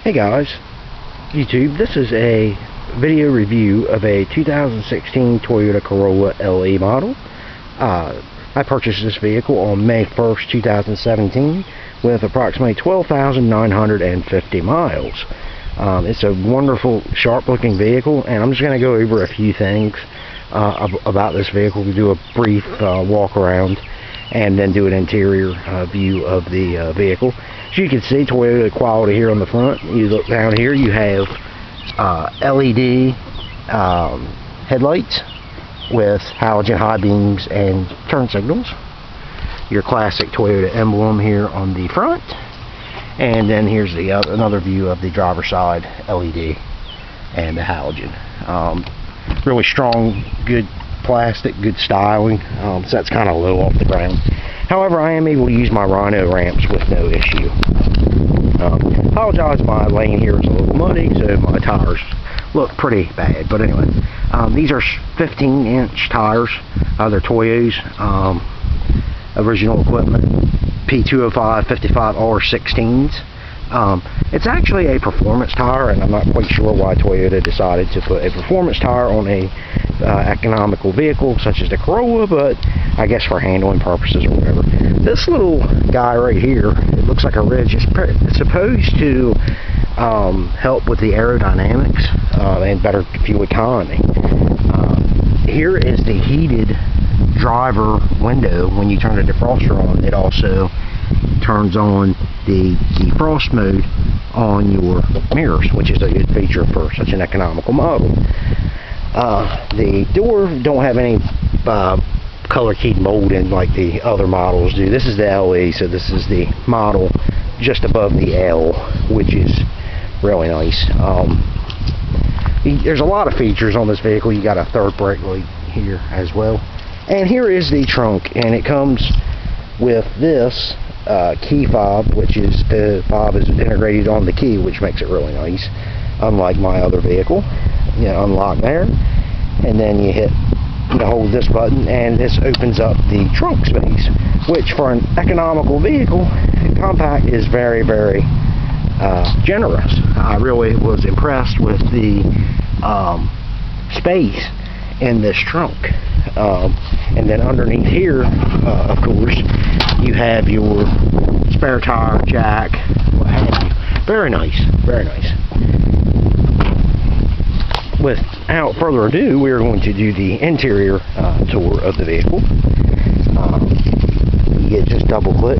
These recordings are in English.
Hey guys, YouTube, this is a video review of a 2016 Toyota Corolla LE model. I purchased this vehicle on May 1st, 2017 with approximately 12,950 miles. It's a wonderful, sharp looking vehicle, and I'm just going to go over a few things about this vehicle. We do a brief walk around and then do an interior view of the vehicle. As you can see, Toyota quality here on the front. You look down here, you have LED headlights with halogen high beams and turn signals. Your classic Toyota emblem here on the front. And then here's the another view of the driver's side LED and the halogen. Really strong, good plastic, good styling. So that's kind of low off the ground. However, I am able to use my Rhino ramps with no issue. Apologize, my lane here is a little muddy, so my tires look pretty bad. But anyway, these are 15-inch tires. They're Toyo's original equipment, P205 55R16s. It's actually a performance tire, and I'm not quite sure why Toyota decided to put a performance tire on a economical vehicle such as the Corolla, but I guess for handling purposes or whatever. This little guy right here, it looks like a ridge. It's supposed to help with the aerodynamics and better fuel economy. Here is the heated driver window. When you turn the defroster on, it also turns on the defrost mode on your mirrors, which is a good feature for such an economical model. The door don't have any color keyed molding like the other models do. This is the LE, so this is the model just above the L, which is really nice. There's a lot of features on this vehicle. You got a third brake light here as well. And here is the trunk, and it comes with this key fob, which is the fob is integrated on the key, which makes it really nice. Unlike my other vehicle, you unlock there, and then you hold this button, and this opens up the trunk space, which for an economical vehicle, compact, is very, very generous. I really was impressed with the space in this trunk. And then underneath here, of course, you have your spare tire, jack, what have you. Very nice, very nice. Without further ado, we are going to do the interior tour of the vehicle. You just double click,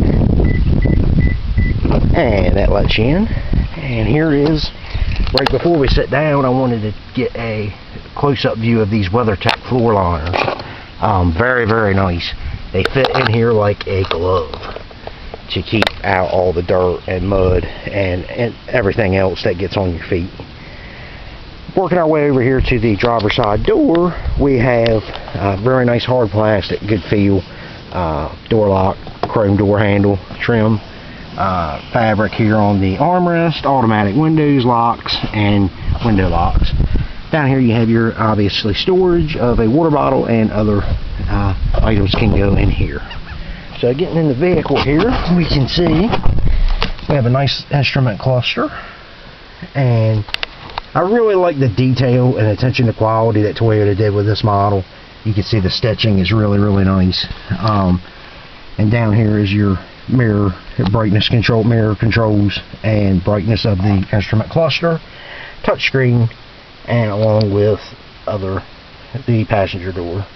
and that lets you in. And here is, right before we sit down, I wanted to get a close-up view of these WeatherTech floor liners. Very, very nice. They fit in here like a glove to keep out all the dirt and mud and everything else that gets on your feet. Working our way over here to the driver's side door, we have very nice hard plastic, good feel, door lock, chrome door handle, trim, fabric here on the armrest, automatic windows, locks, and window locks. Down here you have your, obviously, storage of a water bottle, and other items can go in here. So getting in the vehicle here, we can see we have a nice instrument cluster, and I really like the detail and attention to quality that Toyota did with this model. You can see the stitching is really, really nice. And down here is your mirror brightness control, mirror controls, and brightness of the instrument cluster, touchscreen, and along with the passenger door.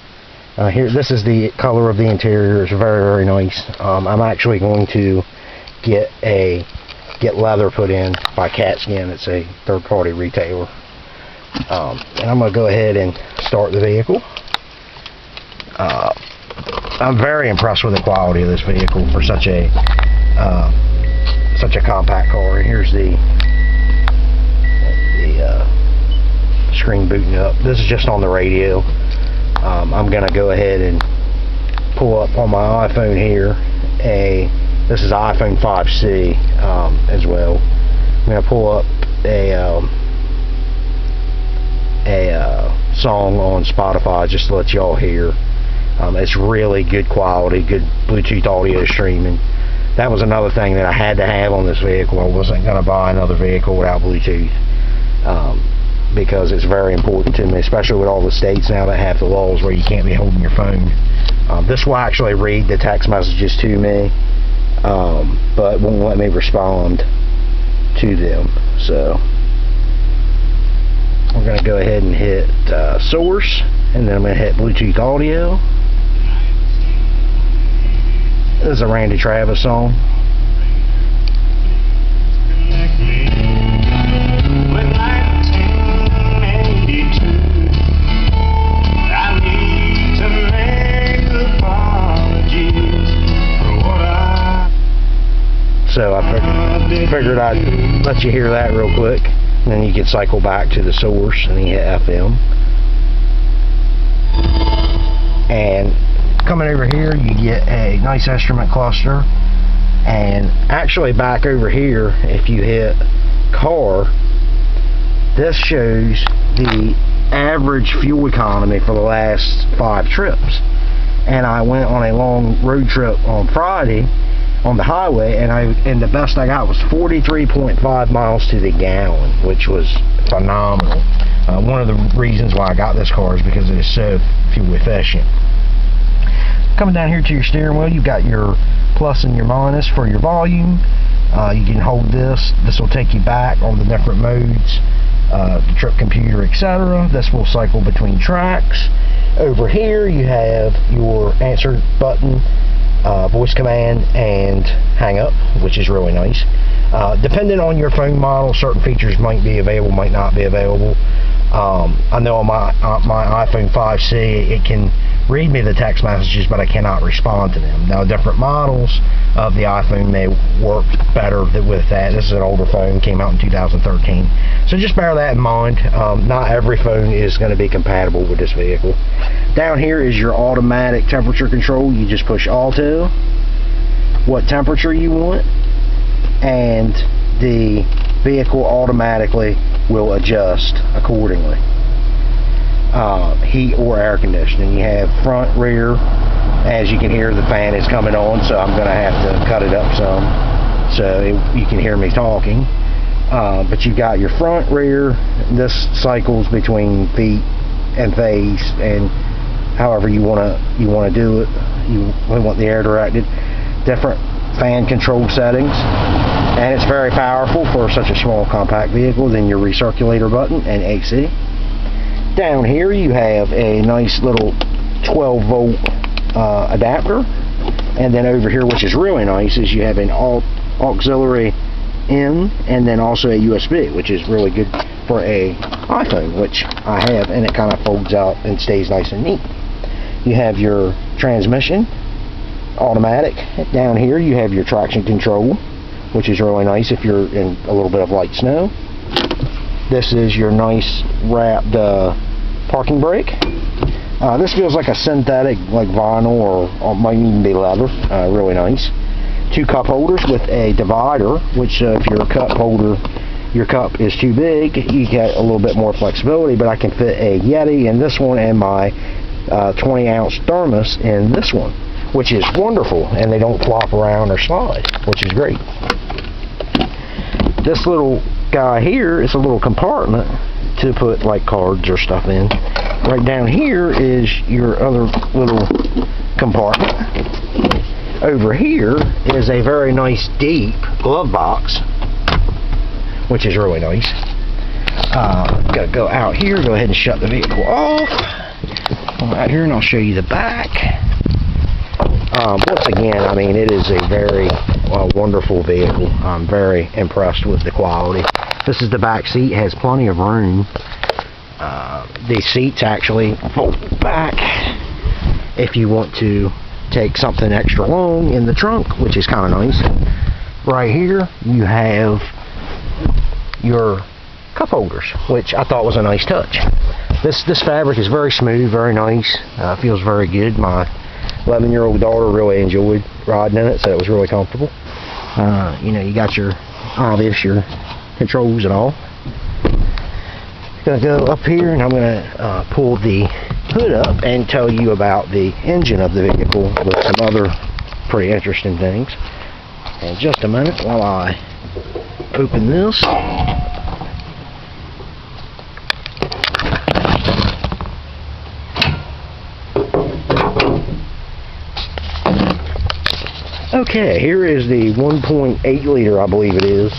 Here, this is the color of the interior. It's very, very nice. I'm actually going to get leather put in by Catskin. It's a third-party retailer. And I'm going to go ahead and start the vehicle. I'm very impressed with the quality of this vehicle for such a compact car. And here's the screen booting up. This is just on the radio. I'm going to go ahead and pull up on my iPhone here this is iPhone 5C as well. I'm going to pull up a song on Spotify just to let y'all hear. It's really good quality, good Bluetooth audio streaming. that was another thing that I had to have on this vehicle. I wasn't going to buy another vehicle without Bluetooth, because it's very important to me, especially with all the states now that have the laws where you can't be holding your phone. This will actually read the text messages to me, but won't let me respond to them. So we're going to go ahead and hit source, and then I'm going to hit Bluetooth audio. This is a Randy Travis song. So I figured I'd let you hear that real quick, and then you can cycle back to the source and then hit FM. And coming over here, you get a nice instrument cluster, and actually back over here, if you hit car, this shows the average fuel economy for the last 5 trips. And I went on a long road trip on Friday on the highway, and the best I got was 43.5 miles to the gallon, which was phenomenal. One of the reasons why I got this car is because it is so fuel efficient. Coming down here to your steering wheel, you've got your plus and your minus for your volume. You can hold this. This will take you back on the different modes, the trip computer, etc. This will cycle between tracks. Over here you have your answer button, voice command, and hang up, which is really nice. Depending on your phone model, certain features might be available, might not be available. I know on my iPhone 5C, it can read me the text messages, but I cannot respond to them. Now, different models of the iPhone may work better with that. This is an older phone, came out in 2013. So just bear that in mind. Not every phone is going to be compatible with this vehicle. Down here is your automatic temperature control. You just push auto, what temperature you want, and the vehicle automatically will adjust accordingly. Heat or air conditioning. You have front, rear. As you can hear, the fan is coming on, so I'm going to have to cut it up some so you can hear me talking. But you've got your front, rear. This cycles between feet and phase, and however you want to do it. You want the air directed. Different fan control settings, and it's very powerful for such a small compact vehicle. Then your recirculator button and AC. Down here you have a nice little 12 volt adapter, and then over here, which is really nice, is you have an auxiliary in, and then also a USB, which is really good for a iPhone, which I have, and it kind of folds out and stays nice and neat. You have your transmission, automatic. Down here you have your traction control, which is really nice if you're in a little bit of light snow. This is your nice wrapped parking brake. This feels like a synthetic, like vinyl, or might even be leather. Really nice. 2 cup holders with a divider, which if your cup is too big, you get a little bit more flexibility, but I can fit a Yeti in this one and my 20-ounce thermos in this one, which is wonderful, and they don't flop around or slide, which is great. This little guy here is a little compartment to put like cards or stuff in. Right down here is your other little compartment. Over here is a very nice deep glove box, which is really nice. Gotta go out here, go ahead and shut the vehicle off. Come out here and I'll show you the back. Once again, I mean, it is a very wonderful vehicle. I'm very impressed with the quality. This is the back seat, has plenty of room. The seats actually fold back if you want to take something extra long in the trunk, which is kind of nice. Right here you have your cup holders, which I thought was a nice touch. This fabric is very smooth, very nice, feels very good. My 11-year-old daughter really enjoyed riding in it, so it was really comfortable. You know, you got your controls and all. Gonna go up here and I'm gonna pull the hood up and tell you about the engine of the vehicle with some other pretty interesting things. in just a minute while I open this. Okay, here is the 1.8 liter, I believe it is,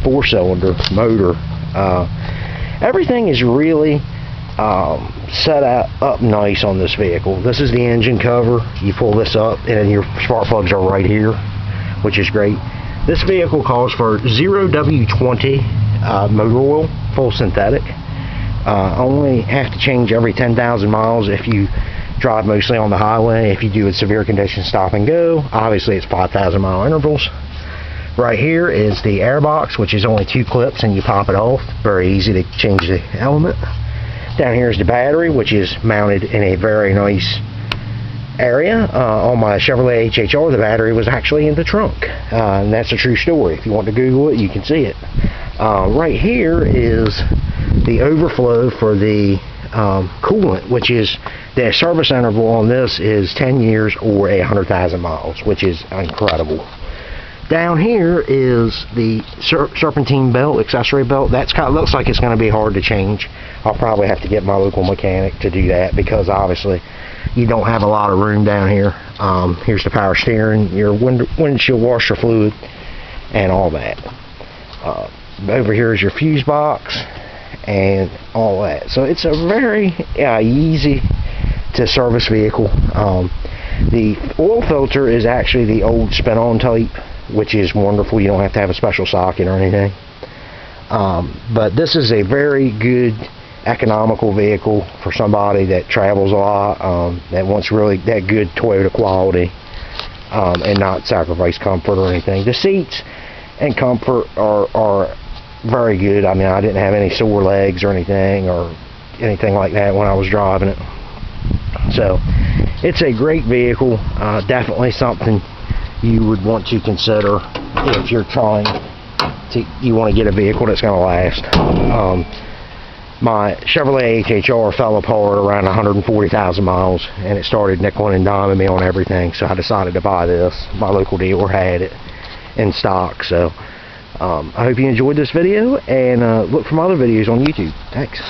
4-cylinder motor. Everything is really set up nice on this vehicle. This is the engine cover. You pull this up and your spark plugs are right here, which is great. This vehicle calls for 0W20 motor oil, full synthetic. Only have to change every 10,000 miles if you drive mostly on the highway. If you do in severe conditions, stop and go, obviously it's 5,000 mile intervals. Right here is the air box, which is only 2 clips and you pop it off. Very easy to change the element. Down here is the battery, which is mounted in a very nice area. On my Chevrolet HHR, the battery was actually in the trunk, and that's a true story. If you want to Google it, you can see it. Right here is the overflow for the coolant, which is the service interval on this is 10 years or 100,000 miles, which is incredible. Down here is the serpentine belt, accessory belt. That's kind of looks like it's going to be hard to change. I'll probably have to get my local mechanic to do that because obviously you don't have a lot of room down here. Here's the power steering, your windshield washer fluid, and all that. Over here is your fuse box and all that. So it's a very easy to service vehicle. The oil filter is actually the old spin-on type, which is wonderful. You don't have to have a special socket or anything. But this is a very good economical vehicle for somebody that travels a lot, that wants really that good Toyota quality, and not sacrifice comfort or anything. The seats and comfort are very good. I mean, I didn't have any sore legs or anything like that when I was driving it. So it's a great vehicle. Definitely something you would want to consider if you're you want to get a vehicle that's going to last. My Chevrolet HHR fell apart around 140,000 miles, and it started nickeling and diming me on everything, so I decided to buy this. My local dealer had it in stock. So I hope you enjoyed this video, and look for my other videos on YouTube. Thanks.